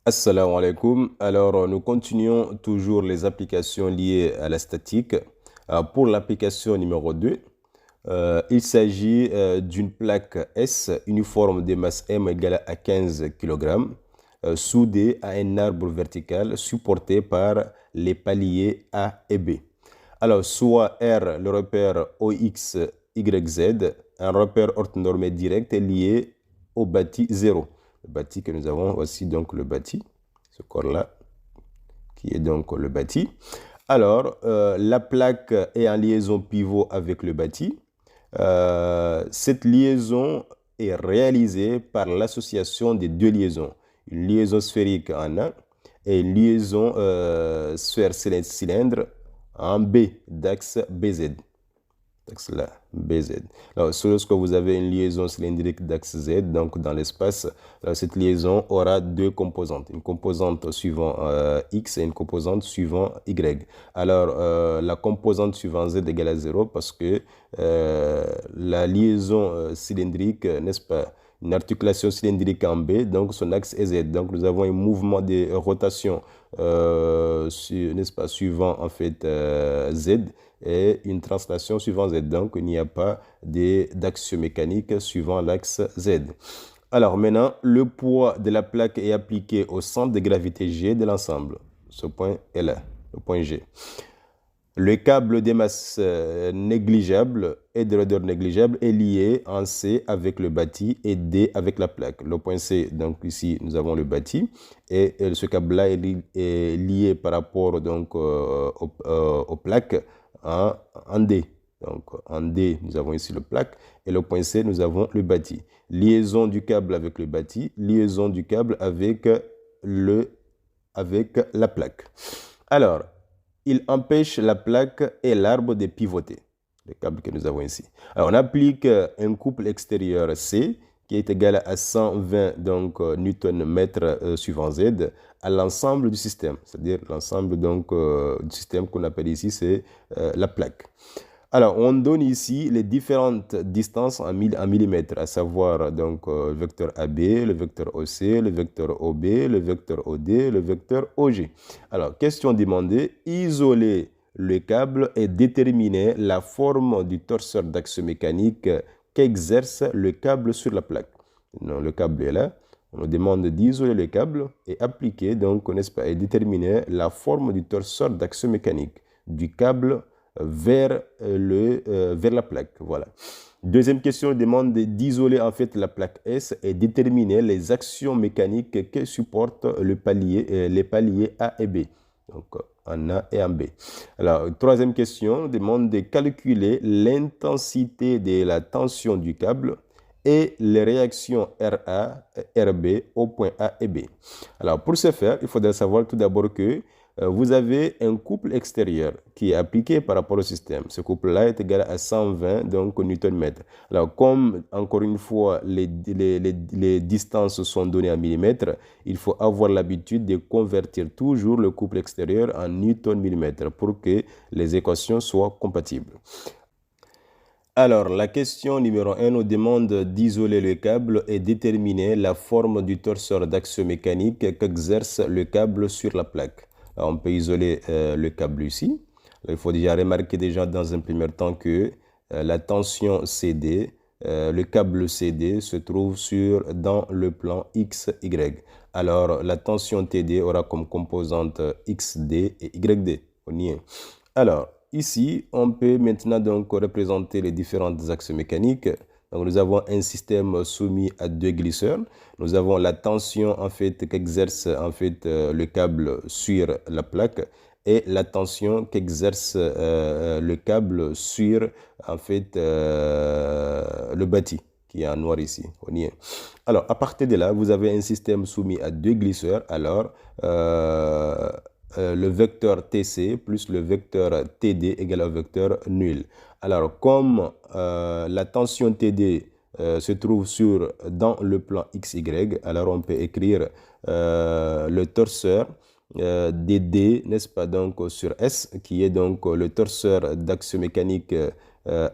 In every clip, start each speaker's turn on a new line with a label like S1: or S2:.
S1: Assalamu alaikum. Alors, nous continuons toujours les applications liées à la statique. Pour l'application numéro 2, il s'agit d'une plaque S uniforme de masse M égale à 15 kg, soudée à un arbre vertical supporté par les paliers A et B. Alors, soit R, le repère OX, YZ, un repère orthonormé direct est lié au bâti 0. Le bâti que nous avons aussi, donc le bâti, ce corps-là, qui est donc le bâti. Alors, la plaque est en liaison pivot avec le bâti. Cette liaison est réalisée par l'association des deux liaisons. Une liaison sphérique en A et une liaison sphère-cylindre en B, d'axe BZ. D'axe là, BZ. Alors, lorsque vous avez une liaison cylindrique d'axe Z, donc dans l'espace, cette liaison aura deux composantes. Une composante suivant X et une composante suivant Y. Alors, la composante suivant Z égale à 0 parce que la liaison cylindrique, n'est-ce pas, une articulation cylindrique en B, donc son axe est Z. Donc, nous avons un mouvement de rotation, n'est-ce pas, suivant en fait Z et une translation suivant Z. Donc, il n'y a pas d'axe mécanique suivant l'axe Z. Alors maintenant, le poids de la plaque est appliqué au centre de gravité G de l'ensemble. Ce point est là, le point G. Le câble des masses négligeables et de l'odeur négligeable est lié en C avec le bâti et D avec la plaque. Le point C, donc ici, nous avons le bâti et ce câble-là est lié par rapport donc aux plaques en D. Donc en D, nous avons ici le plaque et le point C, nous avons le bâti. Liaison du câble avec le bâti, liaison du câble avec la plaque. Alors, il empêche la plaque et l'arbre de pivoter, le câble que nous avons ici. Alors, on applique un couple extérieur C qui est égal à 120 donc, Nm suivant Z à l'ensemble du système, c'est-à-dire l'ensemble donc du système qu'on appelle ici, c'est la plaque. Alors, on donne ici les différentes distances en millimètres, à savoir donc le vecteur AB, le vecteur OC, le vecteur OB, le vecteur OD, le vecteur OG. Alors, question demandée, isoler le câble et déterminer la forme du torseur d'axe mécanique qu'exerce le câble sur la plaque. Non, le câble est là. On nous demande d'isoler le câble et appliquer, donc, n'est-ce pas, et déterminer la forme du torseur d'axe mécanique du câble vers la plaque. Voilà. Deuxième question demande d'isoler en fait la plaque S et déterminer les actions mécaniques que supportent les paliers A et B. Donc en A et en B. Alors, troisième question demande de calculer l'intensité de la tension du câble et les réactions RA, RB au point A et B. Alors, pour ce faire, il faudrait savoir tout d'abord que vous avez un couple extérieur qui est appliqué par rapport au système. Ce couple-là est égal à 120 donc, Nm. Alors, comme, encore une fois, les distances sont données en millimètres, il faut avoir l'habitude de convertir toujours le couple extérieur en Nm pour que les équations soient compatibles. Alors, la question numéro 1 nous demande d'isoler le câble et déterminer la forme du torseur d'axe mécanique qu'exerce le câble sur la plaque. Alors, on peut isoler le câble ici. Alors, il faut déjà remarquer dans un premier temps que la tension CD, le câble CD se trouve dans le plan XY. Alors, la tension TD aura comme composante XD et YD. On y est. Alors, ici, on peut maintenant donc représenter les différents axes mécaniques. Donc, nous avons un système soumis à deux glisseurs. Nous avons la tension en fait qu'exerce en fait le câble sur la plaque et la tension qu'exerce le câble sur en fait le bâti qui est en noir ici. On y est. Alors, à partir de là, vous avez un système soumis à deux glisseurs. Alors, le vecteur TC plus le vecteur TD égale au vecteur nul. Alors, comme la tension TD se trouve dans le plan XY, alors on peut écrire le torseur DD, n'est-ce pas, donc sur S, qui est donc le torseur d'axe mécanique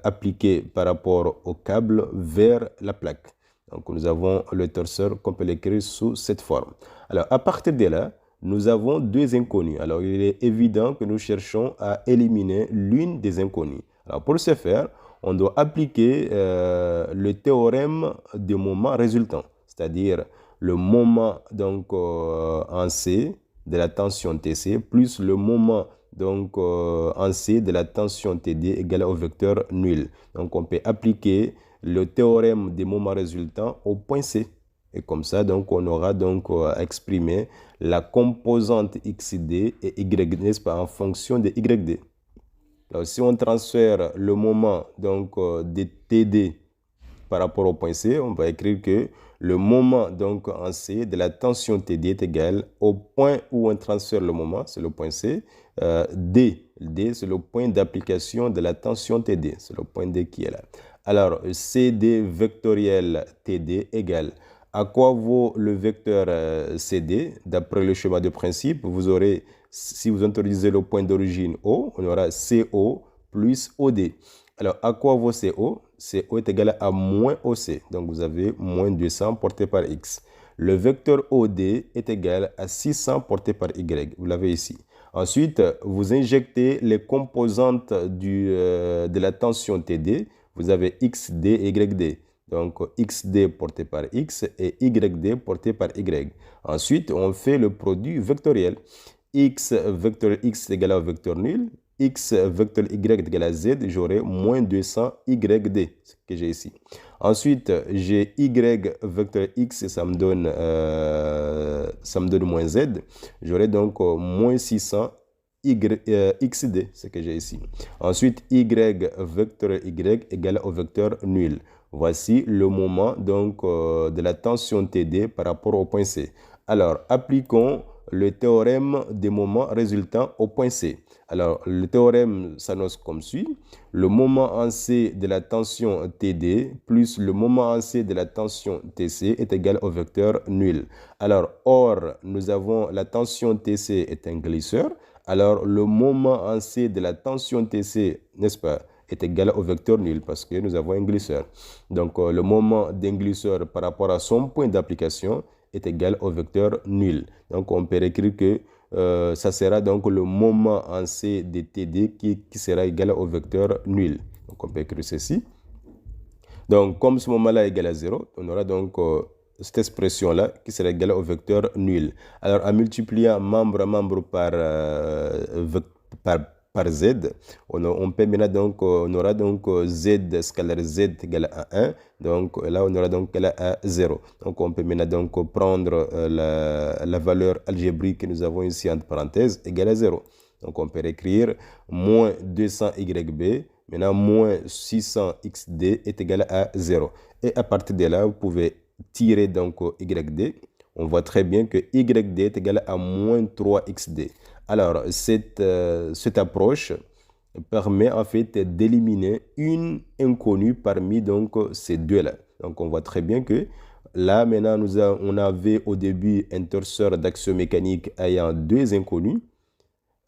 S1: appliqué par rapport au câble vers la plaque. Donc, nous avons le torseur qu'on peut l'écrire sous cette forme. Alors, à partir de là, nous avons deux inconnus. Alors, il est évident que nous cherchons à éliminer l'une des inconnues. Alors, pour ce faire, on doit appliquer le théorème du moment résultant, c'est-à-dire le moment donc en C de la tension TC plus le moment donc en C de la tension TD égale au vecteur nul. Donc, on peut appliquer le théorème des moments résultants au point C. Et comme ça, donc, on aura donc exprimé la composante XD et YD, n'est-ce pas, en fonction de YD. Alors, si on transfère le moment donc, de TD par rapport au point C, on va écrire que le moment donc, en C de la tension TD est égal au point où on transfère le moment, c'est le point C. D, c'est le point d'application de la tension TD, c'est le point D qui est là. Alors, CD vectoriel TD égale à quoi vaut le vecteur CD? D'après le schéma de principe, vous aurez, si vous introduisez le point d'origine O, on aura CO plus OD. Alors, à quoi vaut CO? CO est égal à moins OC. Donc, vous avez moins 200 porté par X. Le vecteur OD est égal à 600 porté par Y. Vous l'avez ici. Ensuite, vous injectez les composantes de la tension TD. Vous avez XD et YD. Donc, XD porté par X et YD porté par Y. Ensuite, on fait le produit vectoriel. X vecteur X est égal au vecteur nul. X vecteur Y est égal à Z. J'aurai moins 200 YD, ce que j'ai ici. Ensuite, j'ai Y vecteur X et ça me donne moins Z. J'aurai donc moins 600 XD, ce que j'ai ici. Ensuite, Y vecteur Y égale au vecteur nul. Voici le moment donc, de la tension TD par rapport au point C. Alors, appliquons le théorème des moments résultant au point C. Alors, le théorème s'annonce comme suit. Le moment en C de la tension TD plus le moment en C de la tension TC est égal au vecteur nul. Alors, or, nous avons la tension TC est un glisseur. Alors, le moment en C de la tension TC, n'est-ce pas, est égal au vecteur nul parce que nous avons un glisseur. Donc, le moment d'un glisseur par rapport à son point d'application est égal au vecteur nul. Donc, on peut écrire que ça sera donc le moment en C de TD qui sera égal au vecteur nul. Donc, on peut écrire ceci. Donc, comme ce moment-là est égal à 0, on aura donc cette expression-là qui sera égale au vecteur nul. Alors, en multipliant membre à membre par Z, on peut maintenant donc, on aura donc Z scalaire Z égale à 1. Donc là, on aura donc égale à 0. Donc, on peut maintenant donc prendre la valeur algébrique que nous avons ici entre parenthèses égale à 0. Donc, on peut écrire moins 200 YB. Maintenant, moins 600 XD est égal à 0. Et à partir de là, vous pouvez tirer donc YD. On voit très bien que YD est égal à moins 3 XD. Alors, cette approche permet en fait d'éliminer une inconnue parmi donc ces deux-là. Donc, on voit très bien que là, maintenant, on avait au début un torseur d'axiomécanique ayant deux inconnus.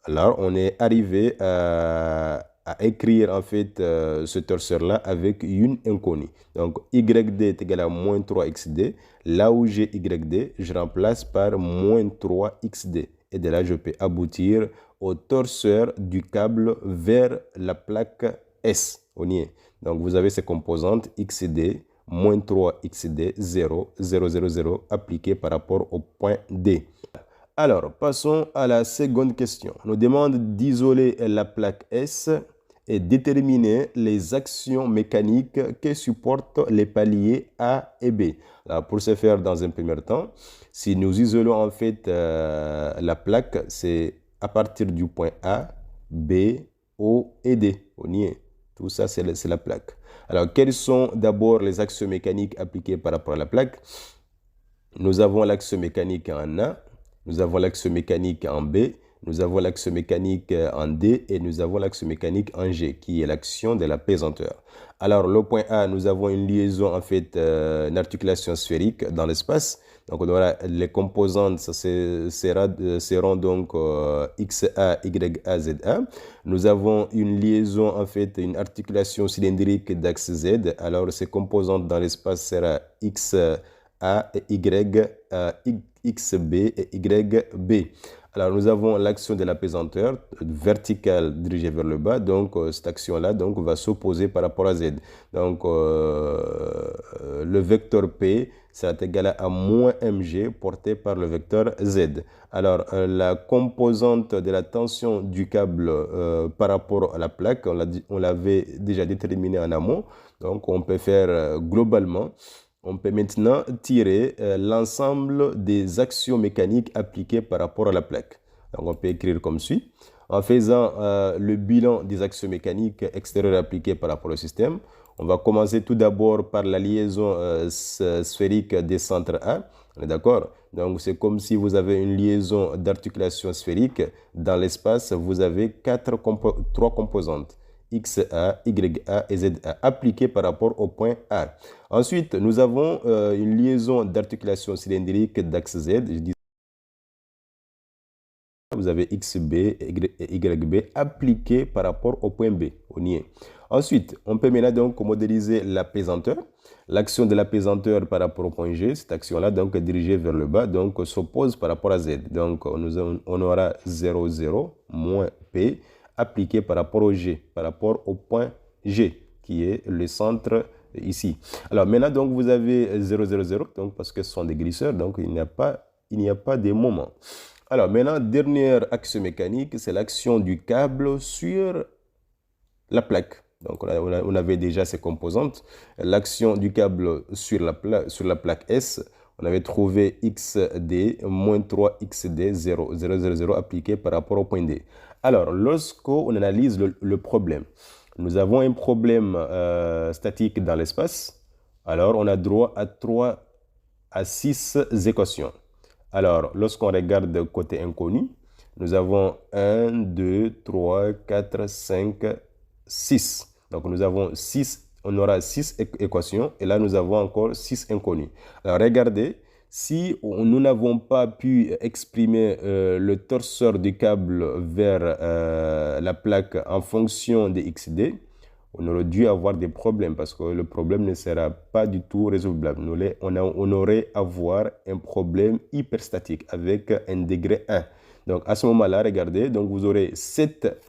S1: Alors, on est arrivé à écrire en fait ce torseur-là avec une inconnue. Donc, YD est égal à moins 3XD. Là où j'ai YD, je remplace par moins 3XD. Et de là, je peux aboutir au torseur du câble vers la plaque S. On y est. Donc, vous avez ces composantes XD, moins 3XD, 0, 0, 0, 0, appliquées par rapport au point D. Alors, passons à la seconde question. On nous demande d'isoler la plaque S et déterminer les actions mécaniques que supportent les paliers A et B. Alors, pour ce faire, dans un premier temps, si nous isolons en fait la plaque, c'est à partir du point A, B, O et D. On y est. Tout ça, c'est la plaque. Alors, quelles sont d'abord les actions mécaniques appliquées par rapport à la plaque? Nous avons l'action mécanique en A. Nous avons l'axe mécanique en B, nous avons l'axe mécanique en D et nous avons l'axe mécanique en G, qui est l'action de la pesanteur. Alors, le point A, nous avons une liaison, en fait, une articulation sphérique dans l'espace. Donc, on aura les composantes, ça seront donc XA, YA, ZA. Nous avons une liaison, en fait, une articulation cylindrique d'axe Z. Alors, ces composantes dans l'espace sera X A et Y, XB et YB. Alors, nous avons l'action de l'apesanteur verticale dirigée vers le bas. Donc, cette action-là va s'opposer par rapport à Z. Donc, le vecteur P sera égal à moins mg porté par le vecteur Z. Alors, la composante de la tension du câble par rapport à la plaque, on l'avait déjà déterminé en amont. Donc, on peut faire globalement. On peut maintenant tirer l'ensemble des actions mécaniques appliquées par rapport à la plaque. Donc, on peut écrire comme suit. En faisant le bilan des actions mécaniques extérieures appliquées par rapport au système, on va commencer tout d'abord par la liaison sphérique des centres A. On est d'accord? Donc, c'est comme si vous avez une liaison d'articulation sphérique. Dans l'espace, vous avez trois composantes. XA, YA et ZA appliquées par rapport au point A. Ensuite, nous avons une liaison d'articulation cylindrique d'axe Z. Je dis, vous avez XB et YB appliquées par rapport au point B, au nier. Ensuite, on peut maintenant donc modéliser l'apesanteur. L'action de l'apesanteur par rapport au point G, cette action-là donc dirigée vers le bas, donc s'oppose par rapport à Z. Donc, on aura 0, 0 moins P appliqué par rapport au G, par rapport au point G, qui est le centre ici. Alors maintenant, donc, vous avez 0, 0, 0, donc, parce que ce sont des glisseurs, donc il n'y a pas de moment. Alors maintenant, dernière action mécanique, c'est l'action du câble sur la plaque. Donc on avait déjà ces composantes. L'action du câble sur la plaque S, on avait trouvé XD moins 3XD 0, 0, 0, 0 appliqué par rapport au point D. Alors, lorsqu'on analyse le problème, nous avons un problème statique dans l'espace. Alors, on a droit à 6 équations. Alors, lorsqu'on regarde côté inconnu, nous avons 1, 2, 3, 4, 5, 6. Donc, nous avons 6, on aura 6 équations et là, nous avons encore 6 inconnus. Alors, regardez, si nous n'avons pas pu exprimer le torseur du câble vers la plaque en fonction de XD, on aurait dû avoir des problèmes parce que le problème ne sera pas du tout résolvable. On aurait à avoir un problème hyperstatique avec un degré 1. Donc, à ce moment-là, regardez, donc vous aurez 7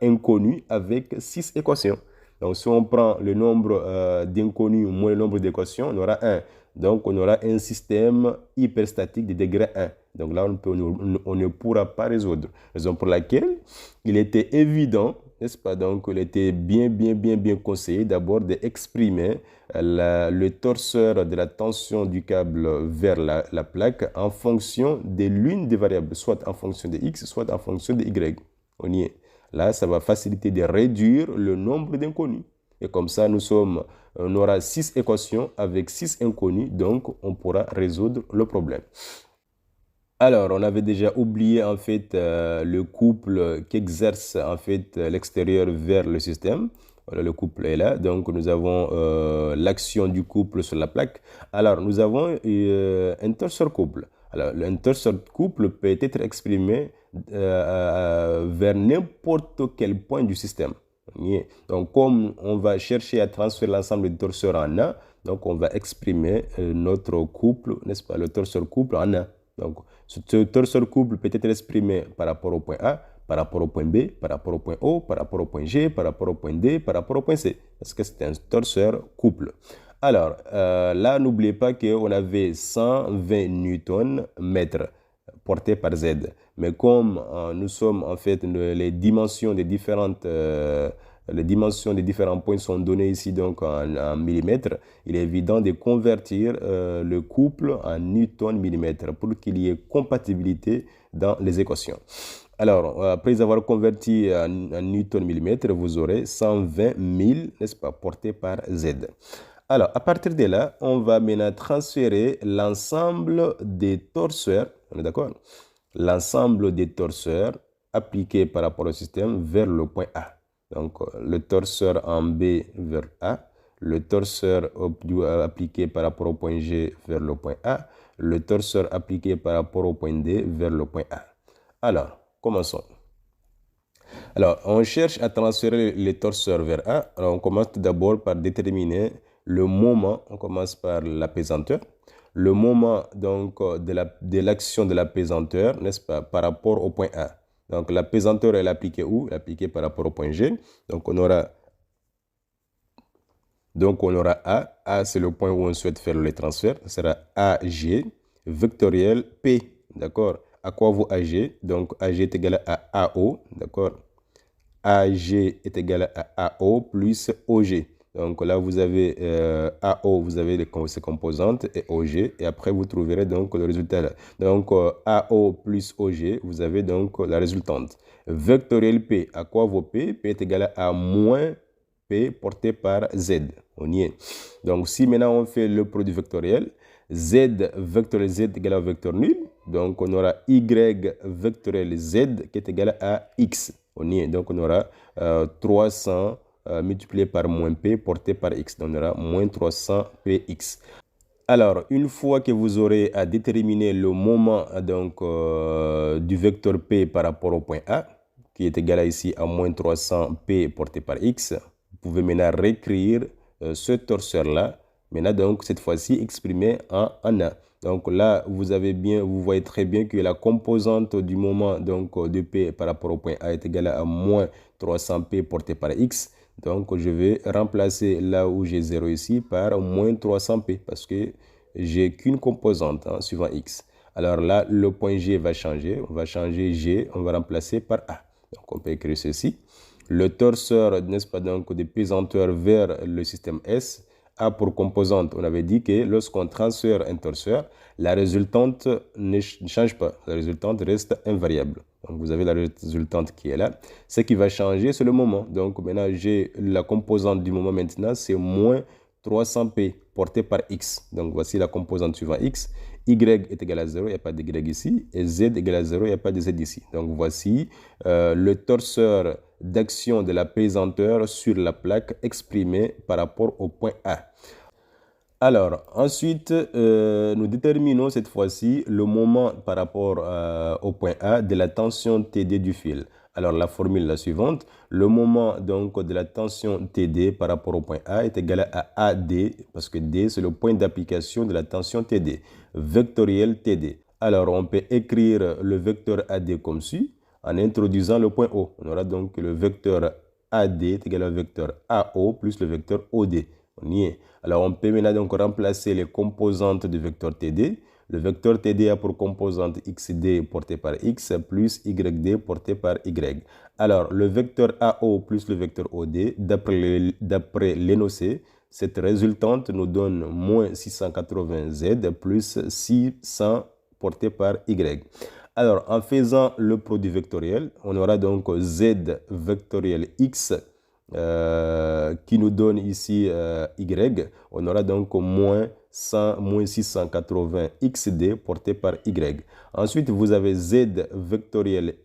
S1: inconnus avec 6 équations. Donc, si on prend le nombre d'inconnus moins le nombre d'équations, on aura 1. Donc, on aura un système hyperstatique de degré 1. Donc là, on ne pourra pas résoudre. Raison pour laquelle il était évident, n'est-ce pas? Donc, il était bien conseillé d'abord d'exprimer le torseur de la tension du câble vers la plaque en fonction de l'une des variables, soit en fonction de X, soit en fonction de Y. On y est. Là, ça va faciliter de réduire le nombre d'inconnus. Et comme ça, on aura 6 équations avec 6 inconnus, donc on pourra résoudre le problème. Alors, on avait déjà oublié en fait le couple qu'exerce en fait l'extérieur vers le système. Voilà, le couple est là. Donc, nous avons l'action du couple sur la plaque. Alors, nous avons un torseur couple. Alors, un torseur couple peut être exprimé vers n'importe quel point du système. Donc, comme on va chercher à transférer l'ensemble des torseurs en A, donc on va exprimer notre couple, n'est-ce pas, le torseur couple en A. Donc, ce torseur couple peut être exprimé par rapport au point A, par rapport au point B, par rapport au point O, par rapport au point G, par rapport au point D, par rapport au point C. Parce que c'est un torseur couple. Alors, là, n'oubliez pas qu'on avait 120 newtons mètres portés par Z. Mais comme nous sommes en fait les dimensions des différents points sont données ici donc en millimètres, il est évident de convertir le couple en newton millimètre pour qu'il y ait compatibilité dans les équations. Alors, après avoir converti en newton millimètre, vous aurez 120 000, n'est-ce pas, portés par Z. Alors, à partir de là, on va maintenant transférer l'ensemble des torseurs, on est d'accord? L'ensemble des torseurs appliqués par rapport au système vers le point A. Donc, le torseur en B vers A, le torseur appliqué par rapport au point G vers le point A, le torseur appliqué par rapport au point D vers le point A. Alors, commençons. Alors, on cherche à transférer les torseurs vers A. Alors, on commence tout d'abord par déterminer le moment. On commence par l'apesanteur. le moment donc de l'action de l'apesanteur, n'est-ce pas, par rapport au point A. Donc l'apesanteur, elle est appliquée où? Elle est appliquée par rapport au point G. Donc on aura A. A, c'est le point où on souhaite faire le transfert. Ce sera AG vectoriel P. D'accord? À quoi vaut AG? Donc AG est égal à AO. D'accord? AG est égal à AO plus OG. Donc là, vous avez AO, vous avez ses composantes et OG. Et après, vous trouverez donc le résultat là. Donc AO plus OG, vous avez donc la résultante. Vectoriel P, à quoi vaut P? P est égal à moins P porté par Z. On y est. Donc si maintenant on fait le produit vectoriel, Z vectoriel Z est égal à vecteur nul. Donc on aura Y vectoriel Z qui est égal à X. On y est. Donc on aura 300 multiplié par moins P porté par X. Donc on aura moins 300 Px. Alors, une fois que vous aurez à déterminer le moment donc, du vecteur P par rapport au point A, qui est égal à ici à moins 300 P porté par X, vous pouvez maintenant réécrire ce torseur-là, maintenant donc cette fois-ci exprimé en A. Donc là, vous voyez très bien que la composante du moment donc, de P par rapport au point A est égale à moins 300 P porté par X. Donc, je vais remplacer là où j'ai 0 ici par moins 300p parce que j'ai qu'une composante suivant x. Alors là, le point G va changer. On va changer G, on va remplacer par A. Donc, on peut écrire ceci. Le torseur, n'est-ce pas, donc, des pesanteurs vers le système S a pour composante, on avait dit que lorsqu'on transfère un torseur, la résultante ne change pas. La résultante reste invariable. Donc, vous avez la résultante qui est là. Ce qui va changer, c'est le moment. Donc, maintenant, j'ai la composante du moment maintenant, c'est moins 300p porté par x. Donc, voici la composante suivant x. Y est égal à 0, il n'y a pas de y ici. Et z est égal à 0, il n'y a pas de z ici. Donc, voici le torseur d'action de la pesanteur sur la plaque exprimé par rapport au point A. Alors, ensuite, nous déterminons cette fois-ci le moment par rapport au point A de la tension TD du fil. Alors, la formule est la suivante. Le moment donc de la tension TD par rapport au point A est égal à AD, parce que D, c'est le point d'application de la tension TD, vectoriel TD. Alors, on peut écrire le vecteur AD comme suit, en introduisant le point O. On aura donc le vecteur AD est égal au vecteur AO plus le vecteur OD. On y est. Alors, on peut maintenant donc remplacer les composantes du vecteur TD. Le vecteur TD a pour composante XD porté par X plus YD porté par Y. Alors, le vecteur AO plus le vecteur OD, d'après l'énoncé, cette résultante nous donne moins 680Z plus 600 porté par Y. Alors, en faisant le produit vectoriel, on aura donc Z vectoriel X qui nous donne ici Y. On aura donc moins 680 XD porté par Y. Ensuite, vous avez Z vectoriel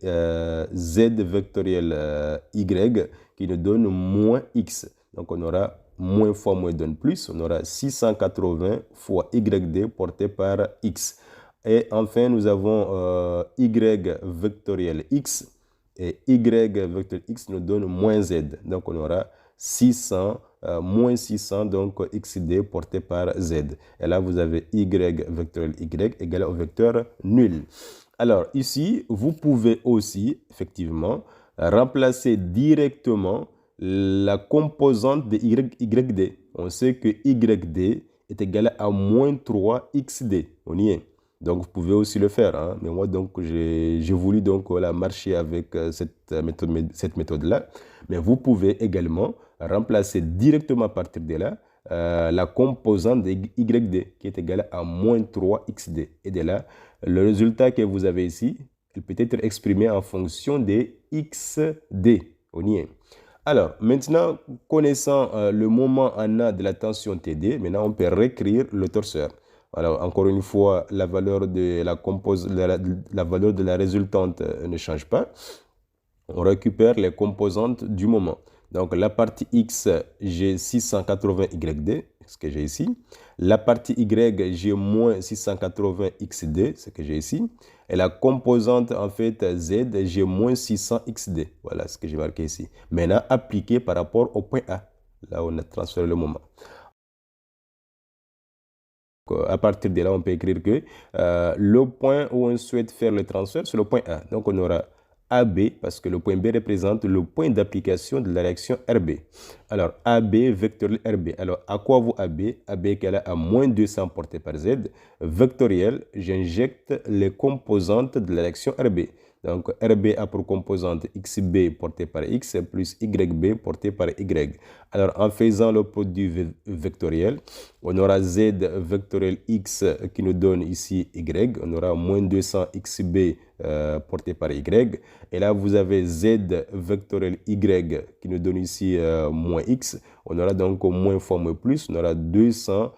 S1: Y qui nous donne moins X. Donc, on aura moins fois moins donne plus. On aura 680 fois YD porté par X. Et enfin, nous avons Y vectoriel X. Et Y vecteur X nous donne moins Z. Donc, on aura 600, moins 600, donc XD porté par Z. Et là, vous avez Y vectoriel Y égal au vecteur nul. Alors, ici, vous pouvez aussi, effectivement, remplacer directement la composante de YD. On sait que YD est égal à moins 3XD. On y est. Donc, vous pouvez aussi le faire. Hein. Mais moi, donc, j'ai voulu donc, voilà, marcher avec cette méthode-là. Mais vous pouvez également remplacer directement à partir de là la composante de YD qui est égale à moins 3XD. Et de là, le résultat que vous avez ici, il peut être exprimé en fonction de XD. On y est. Alors, maintenant, connaissant le moment en A de la tension TD, maintenant, on peut réécrire le torseur. Alors, encore une fois, la valeur de la valeur de la résultante ne change pas. On récupère les composantes du moment. Donc, la partie X, j'ai 680 YD, ce que j'ai ici. La partie Y, j'ai moins 680 XD, ce que j'ai ici. Et la composante, en fait, Z, j'ai moins 600 XD. Voilà ce que j'ai marqué ici. Maintenant, appliqué par rapport au point A. Là, on a transféré le moment. À partir de là, on peut écrire que le point où on souhaite faire le transfert, c'est le point A. Donc, on aura AB, parce que le point B représente le point d'application de la réaction RB. Alors, AB vectoriel RB. Alors, à quoi vaut AB? AB égale à moins 200 porté par Z. Vectoriel, j'injecte les composantes de la réaction RB. Donc, RB a pour composante XB porté par X plus YB porté par Y. Alors, en faisant le produit vectoriel, on aura Z vectoriel X qui nous donne ici Y. On aura moins 200 XB porté par Y. Et là, vous avez Z vectoriel Y qui nous donne ici moins X. On aura donc moins fois moins plus. On aura 200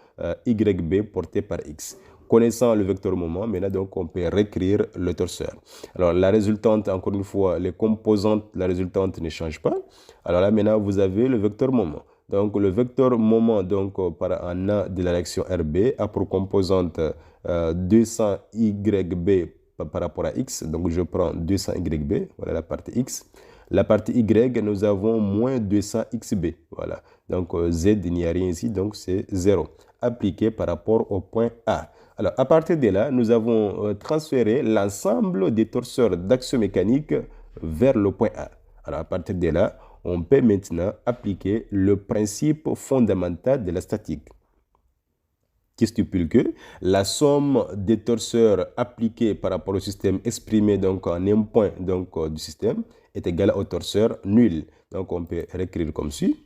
S1: YB porté par X. Connaissant le vecteur moment, maintenant donc on peut réécrire le torseur. Alors la résultante, encore une fois, les composantes de la résultante ne changent pas. Alors là maintenant vous avez le vecteur moment. Donc le vecteur moment donc par un A de la réaction RB a pour composante 200 YB par rapport à X. Donc je prends 200 YB, voilà la partie X. La partie Y, nous avons moins 200 XB. Voilà. Donc Z, il n'y a rien ici, donc c'est 0. Appliqué par rapport au point A. Alors, à partir de là, nous avons transféré l'ensemble des torseurs d'action mécanique vers le point A. Alors, à partir de là, on peut maintenant appliquer le principe fondamental de la statique, qui stipule que la somme des torseurs appliqués par rapport au système exprimé donc en un point du système est égale au torseur nul. Donc, on peut réécrire comme suit.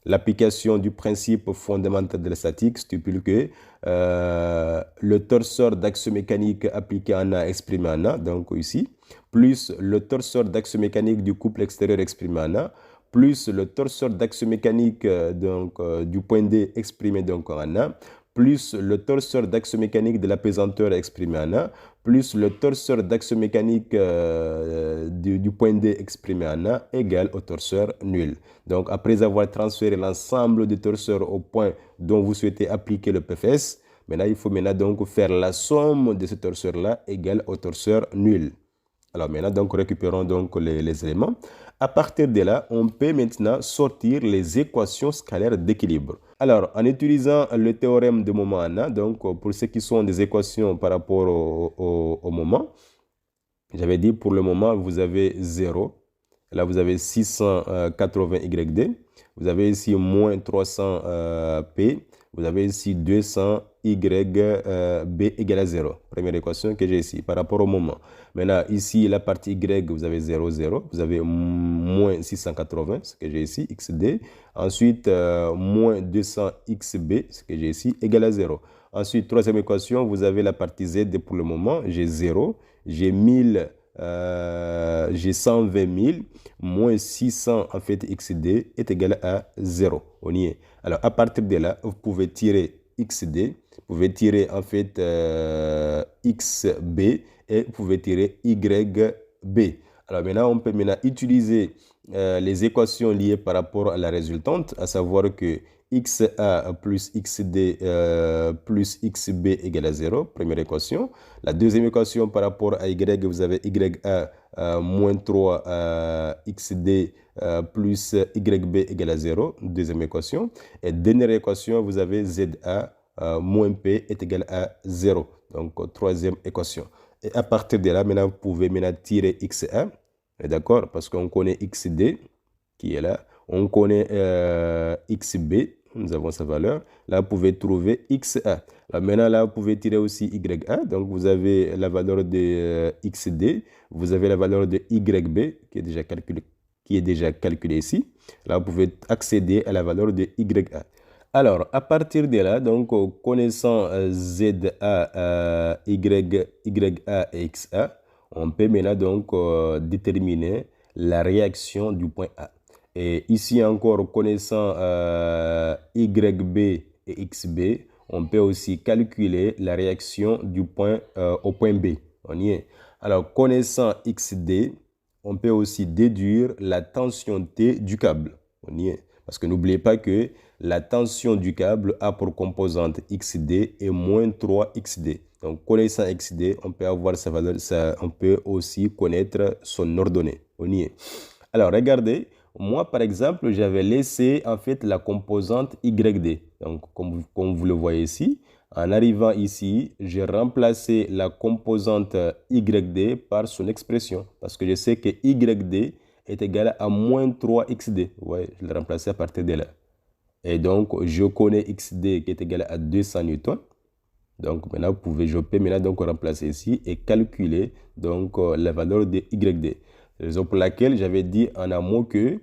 S1: L'application du principe fondamental de la statique stipule que le torseur d'action mécanique appliqué en A exprimé en A, donc ici, plus le torseur d'action mécanique du couple extérieur exprimé en A, plus le torseur d'action mécanique du point D exprimé donc en A, plus le torseur d'action mécanique de l'apesanteur exprimé en A, plus le torseur d'action mécanique du point D exprimé en A égale au torseur nul. Donc, après avoir transféré l'ensemble des torseurs au point dont vous souhaitez appliquer le PFS, maintenant, il faut donc faire la somme de ces torseurs-là égale au torseur nul. Alors maintenant, donc, récupérons donc les éléments. À partir de là, on peut maintenant sortir les équations scalaires d'équilibre. Alors, en utilisant le théorème de moment en A, donc pour ceux qui sont des équations par rapport au moment, j'avais dit pour le moment, vous avez 0. Là, vous avez 680 YD. Vous avez ici moins 300 P. Vous avez ici 200 YB égale à 0. Première équation que j'ai ici par rapport au moment. Maintenant, ici, la partie Y, vous avez 0, 0. Vous avez moins 680, ce que j'ai ici, XD. Ensuite, moins 200 XB, ce que j'ai ici, égale à 0. Ensuite, troisième équation, vous avez la partie Z pour le moment. J'ai 0. J'ai 1000. J'ai 120 000 moins 600 en fait XD est égal à 0. On y est. Alors à partir de là, vous pouvez tirer XD, vous pouvez tirer en fait XB et vous pouvez tirer YB. Alors maintenant, on peut utiliser les équations liées par rapport à la résultante, à savoir que XA plus XD plus XB égale à 0, première équation. La deuxième équation par rapport à Y, vous avez YA moins 3 XD plus YB égale à 0, deuxième équation. Et dernière équation, vous avez ZA moins P est égal à 0, donc troisième équation. Et à partir de là, maintenant, vous pouvez tirer XA, d'accord, parce qu'on connaît XD qui est là, on connaît XB, nous avons sa valeur. Là, vous pouvez trouver XA. Alors maintenant, là, vous pouvez tirer aussi YA. Donc, vous avez la valeur de XD. Vous avez la valeur de YB qui est déjà calculée ici. Là, vous pouvez accéder à la valeur de YA. Alors, à partir de là, donc, connaissant ZA, YA et XA, on peut maintenant donc déterminer la réaction du point A. Et ici encore, connaissant YB et XB, on peut aussi calculer la réaction du point au point B. On y est. Alors, connaissant XD, on peut aussi déduire la tension T du câble. On y est. Parce que n'oubliez pas que la tension du câble a pour composante XD et moins 3 XD. Donc, connaissant XD, on peut avoir sa valeur, on peut aussi connaître son ordonnée. On y est. Alors, regardez. Moi, par exemple, j'avais laissé en fait la composante YD. Donc, comme vous le voyez ici, En arrivant ici, j'ai remplacé la composante YD par son expression parce que je sais que YD est égal à moins 3XD. Ouais, je l'ai remplacé à partir de là. Et donc, je connais XD qui est égal à 200 newtons. Donc, maintenant, je peux maintenant donc remplacer ici et calculer donc la valeur de YD. C'est la raison pour laquelle j'avais dit en amont que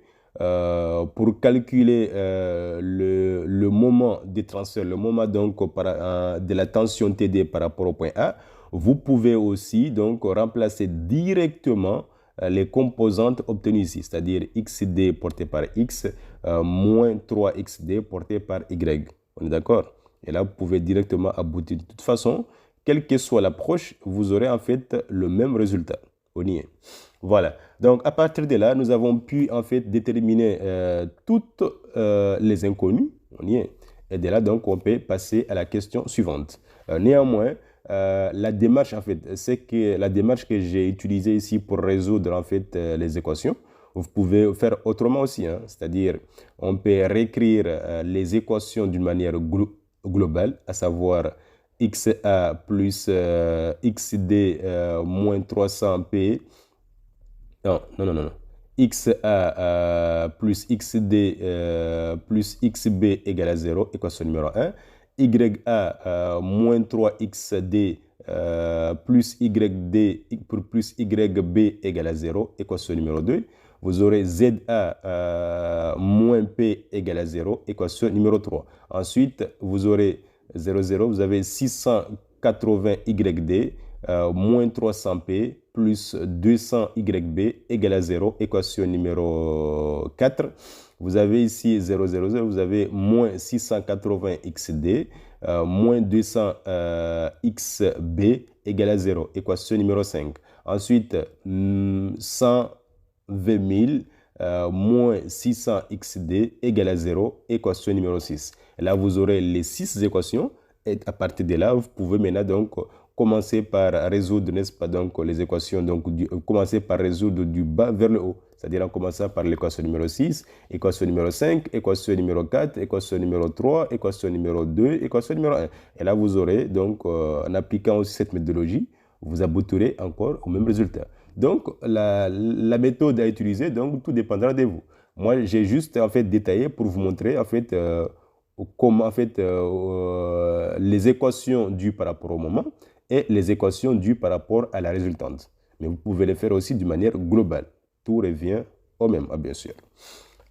S1: pour calculer le moment de transfert, le moment donc de la tension TD par rapport au point A, vous pouvez aussi donc remplacer directement les composantes obtenues ici, c'est-à-dire XD porté par X moins 3XD porté par Y. On est d'accord? Et là, vous pouvez directement aboutir. De toute façon, quelle que soit l'approche, vous aurez en fait le même résultat. On y est. Voilà. Donc, à partir de là, nous avons pu en fait déterminer toutes les inconnues. On y est. Et de là, donc, on peut passer à la question suivante. Néanmoins, la démarche, en fait, c'est que la démarche que j'ai utilisée ici pour résoudre en fait les équations, vous pouvez faire autrement aussi. Hein. C'est-à-dire, on peut réécrire les équations d'une manière globale, à savoir XA plus XD moins 300P. Non. XA plus XD plus XB égale à 0, équation numéro 1. YA moins 3XD plus YD plus YB égale à 0, équation numéro 2. Vous aurez ZA moins P égale à 0, équation numéro 3. Ensuite, vous aurez 0, vous avez 680 YD moins 300P plus 200 YB égale à 0, équation numéro 4. Vous avez ici 0, vous avez moins 680 XD moins 200 XB égale à 0, équation numéro 5. Ensuite, 120 000 moins 600 XD égale à 0, équation numéro 6. Et là, vous aurez les 6 équations. Et à partir de là, vous pouvez maintenant donc commencer par résoudre, n'est-ce pas, donc les équations, donc commencer par résoudre du bas vers le haut, c'est-à-dire en commençant par l'équation numéro 6, équation numéro 5, équation numéro 4, équation numéro 3, équation numéro 2, équation numéro 1. Et là, vous aurez donc, en appliquant aussi cette méthodologie, vous aboutirez encore au même résultat. Donc, la méthode à utiliser, donc, tout dépendra de vous. Moi, j'ai juste en fait détaillé pour vous montrer en fait comment en fait les équations dues par rapport au moment et les équations dues par rapport à la résultante. Mais vous pouvez les faire aussi d'une manière globale. Tout revient au même, bien sûr.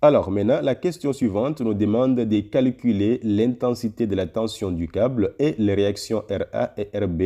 S1: Alors maintenant, la question suivante nous demande de calculer l'intensité de la tension du câble et les réactions RA et RB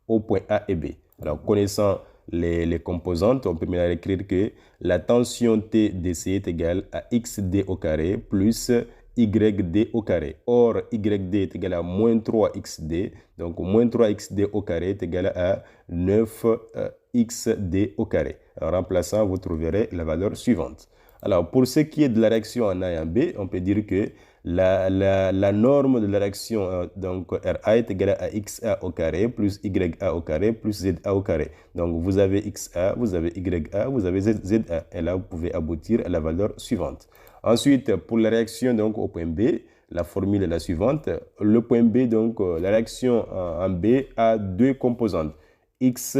S1: au point A et B. Alors, connaissant les composantes, on peut maintenant écrire que la tension TDC est égale à XD au carré plus YD au carré. Or, YD est égal à moins 3XD. Donc, moins 3XD au carré est égal à 9XD au carré. En remplaçant, vous trouverez la valeur suivante. Alors, pour ce qui est de la réaction en A et en B, on peut dire que la norme de la réaction donc RA est égale à XA au carré plus YA au carré plus ZA au carré. Donc, vous avez XA, vous avez YA, vous avez ZA. Et là, vous pouvez aboutir à la valeur suivante. Ensuite, pour la réaction donc, au point B, la formule est la suivante. Le point B, donc la réaction en B a deux composantes, X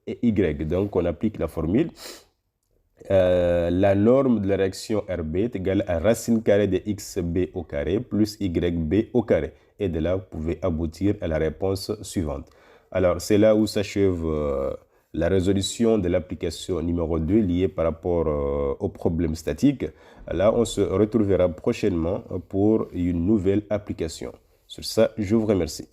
S1: et Y. Donc, on applique la formule. La norme de la réaction RB est égale à racine carrée de XB au carré plus YB au carré. Et de là, vous pouvez aboutir à la réponse suivante. Alors, c'est là où s'achève la résolution de l'application numéro 2 liée par rapport au problème statique. Là, on se retrouvera prochainement pour une nouvelle application. Sur ça, je vous remercie.